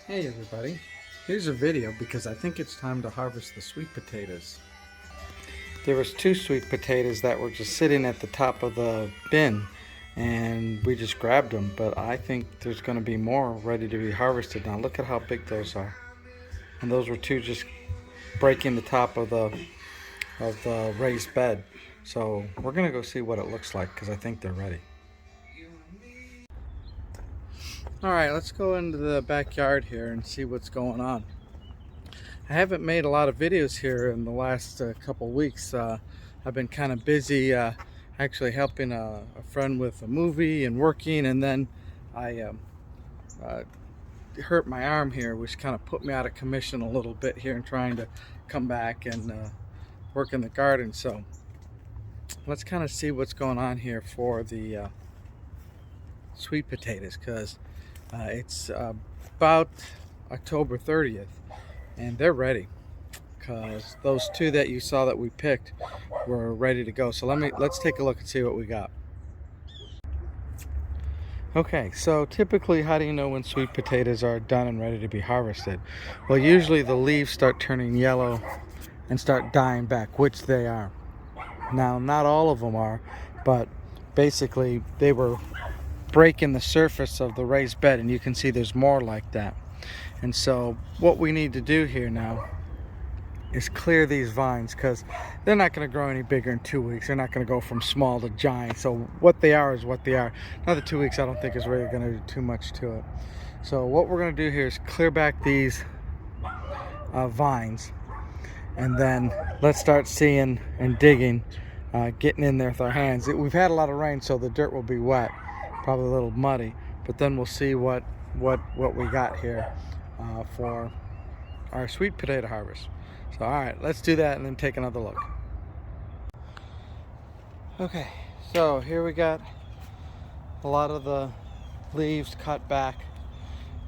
Hey everybody, here's a video because I think it's time to harvest the sweet potatoes. There was two sweet potatoes that were just sitting at the top of the bin and we just grabbed them, but I think there's going to be more ready to be harvested now. Look at how big those are. And those were two just breaking the top of the raised bed. So we're going to go see what it looks like because I think they're ready. Alright, let's go into the backyard here and see what's going on. I haven't made a lot of videos here in the last couple weeks. I've been kind of busy actually helping a friend with a movie and working, and then I hurt my arm here, which kind of put me out of commission a little bit here and trying to come back and work in the garden. So let's kind of see what's going on here for the sweet potatoes, because it's about October 30th and they're ready, because those two that you saw that we picked were ready to go. So let's take a look and see what we got. Okay, so typically, how do you know when sweet potatoes are done and ready to be harvested? Well, usually the leaves start turning yellow and start dying back, which they are. Now, not all of them are, but basically they were breaking the surface of the raised bed, and you can see there's more like that. And so what we need to do here now is clear these vines, because they're not going to grow any bigger in 2 weeks. They're not going to go from small to giant. So what they are is what they are. Another 2 weeks I don't think is really going to do too much to it. So what we're going to do here is clear back these vines, and then let's start seeing and digging, getting in there with our hands. We've had a lot of rain, so the dirt will be wet, probably a little muddy, but then we'll see what we got here for our sweet potato harvest. So alright, let's do that and then take another look. Okay, so here we got a lot of the leaves cut back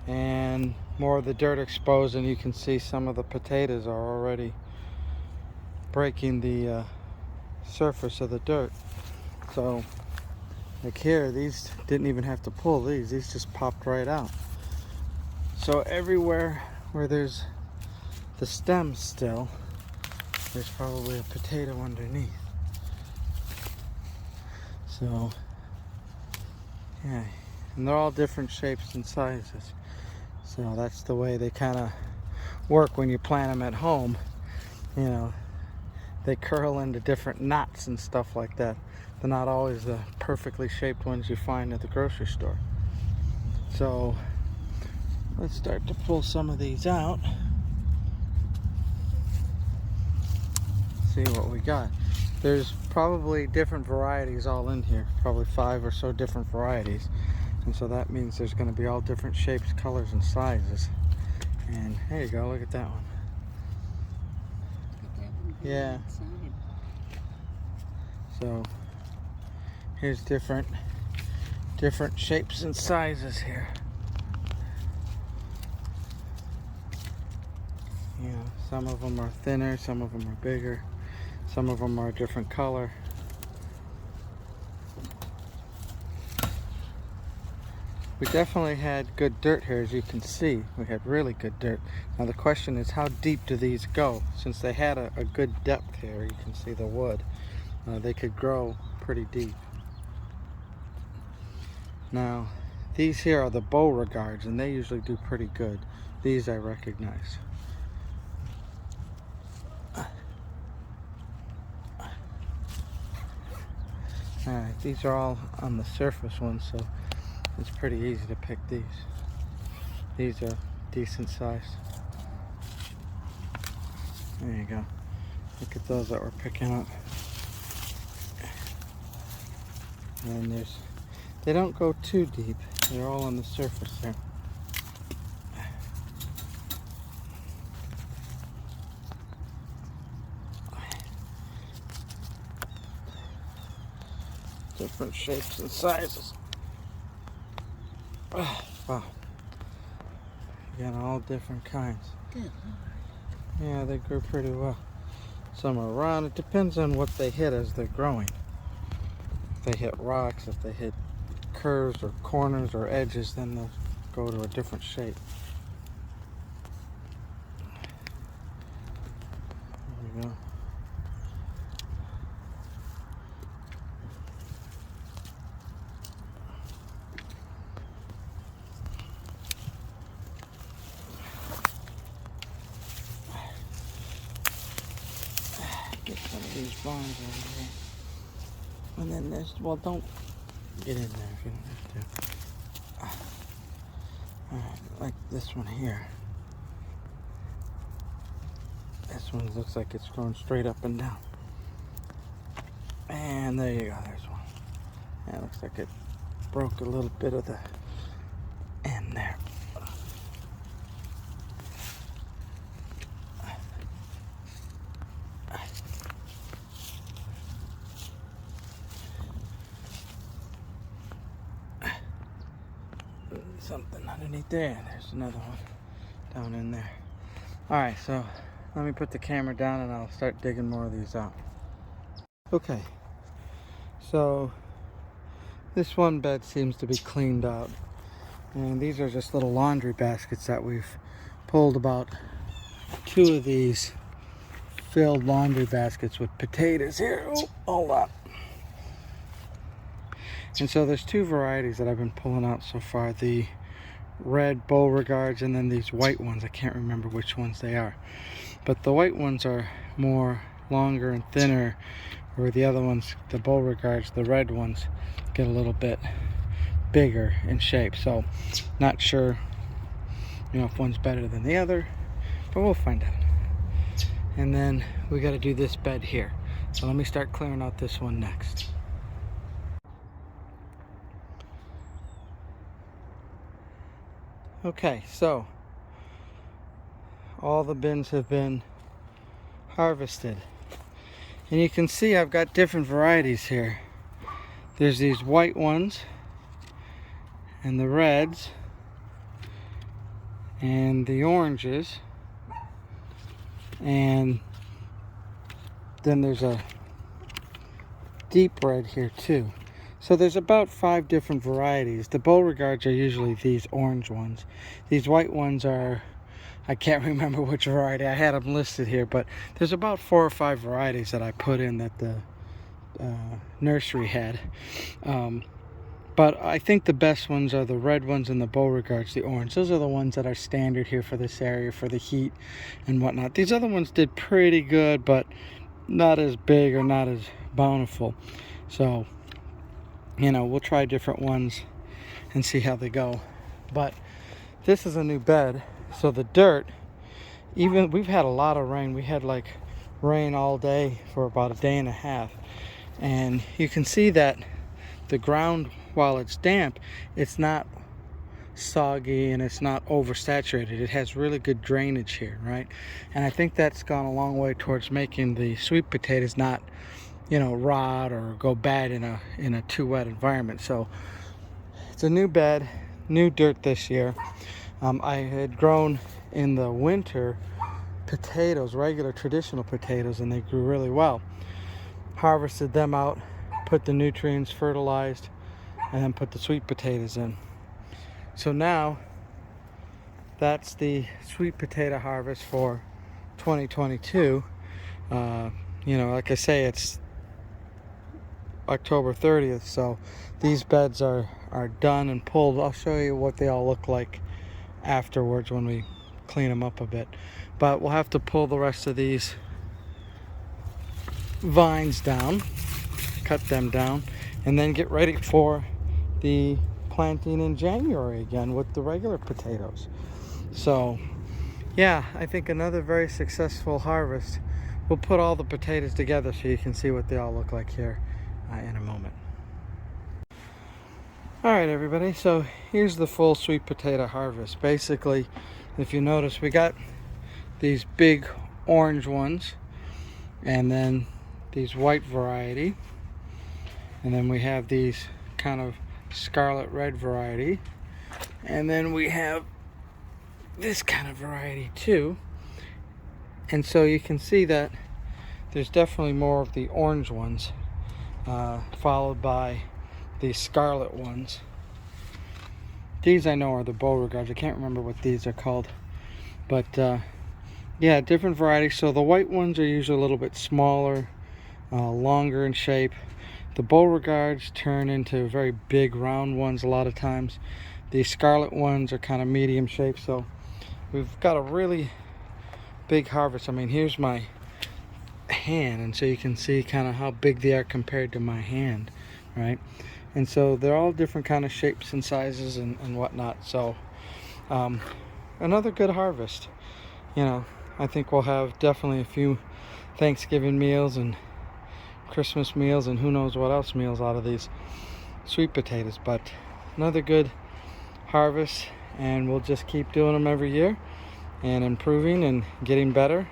and more of the dirt exposed, and you can see some of the potatoes are already breaking the surface of the dirt. So like here, these didn't even have to pull these just popped right out. So everywhere where there's the stems still, there's probably a potato underneath. So yeah, and they're all different shapes and sizes. So that's the way they kind of work when you plant them at home. You know, they curl into different knots and stuff like that. They're not always the perfectly shaped ones you find at the grocery store. So let's start to pull some of these out. See what we got. There's probably different varieties all in here, probably 5 or so different varieties, and so that means there's going to be all different shapes, colors, and sizes. And there you go, look at that one. Yeah. So here's different shapes and sizes here. You know, some of them are thinner, some of them are bigger. Some of them are a different color. We definitely had good dirt here, as you can see. We had really good dirt. Now the question is, how deep do these go? Since they had a good depth here, you can see the wood. They could grow pretty deep. Now, these here are the Beauregards, and they usually do pretty good. These I recognize. Alright, these are all on the surface ones, so it's pretty easy to pick these. These are decent size. There you go. Look at those that we're picking up. And they don't go too deep. They're all on the surface there. Different shapes and sizes. Oh, wow. You got all different kinds. Good. Yeah, they grew pretty well. Some are round. It depends on what they hit as they're growing. If they hit rocks, if they hit curves or corners or edges, then they'll go to a different shape. we go. Get some of these vines over here. And then this, well, don't get in there if you don't have to. Alright, like this one here. This one looks like it's going straight up and down. And there you go, there's one. That looks like it broke a little bit of the end there. Something underneath there. There's another one down in there. Alright, so let me put the camera down and I'll start digging more of these out. Okay, so this one bed seems to be cleaned out. And these are just little laundry baskets that we've pulled about 2 of these filled laundry baskets with potatoes here. Oh, hold on. And so there's 2 varieties that I've been pulling out so far. The red Beauregards and then these white ones. I can't remember which ones they are. But the white ones are more longer and thinner, where the other ones, the Beauregards, the red ones, get a little bit bigger in shape. So not sure, if one's better than the other, but we'll find out. And then we got to do this bed here. So let me start clearing out this one next. Okay, so all the bins have been harvested. And you can see I've got different varieties here. There's these white ones, and the reds, and the oranges, and then there's a deep red here too. So there's about 5 different varieties. The Beauregards are usually these orange ones. These white ones are, I can't remember which variety. I had them listed here, but there's about 4 or 5 varieties that I put in that the nursery had. But I think the best ones are the red ones and the Beauregards, the orange. Those are the ones that are standard here for this area, for the heat and whatnot. These other ones did pretty good, but not as big or not as bountiful. So, we'll try different ones and see how they go. But this is a new bed, so the dirt, even we've had a lot of rain. We had like rain all day for about a day and a half, and you can see that the ground, while it's damp, it's not soggy and it's not oversaturated. It has really good drainage here, right? And I think that's gone a long way towards making the sweet potatoes not rot or go bad in a too wet environment. So it's a new bed, new dirt this year. I had grown in the winter potatoes, regular traditional potatoes, and they grew really well. Harvested them out, put the nutrients, fertilized, and then put the sweet potatoes in. So now that's the sweet potato harvest for 2022. Like I say, it's October 30th, so these beds are done and pulled. I'll show you what they all look like afterwards when we clean them up a bit. But we'll have to pull the rest of these vines down, cut them down, and then get ready for the planting in January again with the regular potatoes. So yeah, I think another very successful harvest. We'll put all the potatoes together so you can see what they all look like here in a moment. Alright everybody, so here's the full sweet potato harvest. Basically, if you notice, we got these big orange ones, and then these white variety, and then we have these kind of scarlet red variety, and then we have this kind of variety too. And so you can see that there's definitely more of the orange ones, followed by the scarlet ones. These I know are the Beauregards. I can't remember what these are called, but Yeah, different varieties. So the white ones are usually a little bit smaller, longer in shape. The Beauregards turn into very big round ones a lot of times. The scarlet ones are kind of medium shape. So we've got a really big harvest. I mean, here's my hand, and so you can see kind of how big they are compared to my hand, right? And so they're all different kind of shapes and sizes and whatnot. So another good harvest. You know, I think we'll have definitely a few Thanksgiving meals and Christmas meals and who knows what else meals out of these sweet potatoes. But another good harvest, and we'll just keep doing them every year and improving and getting better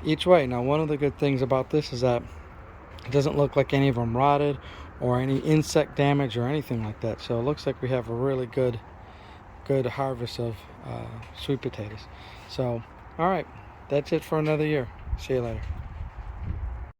each way. Now, one of the good things about this is that it doesn't look like any of them rotted or any insect damage or anything like that. So it looks like we have a really good harvest of sweet potatoes. So all right, that's it for another year. See you later.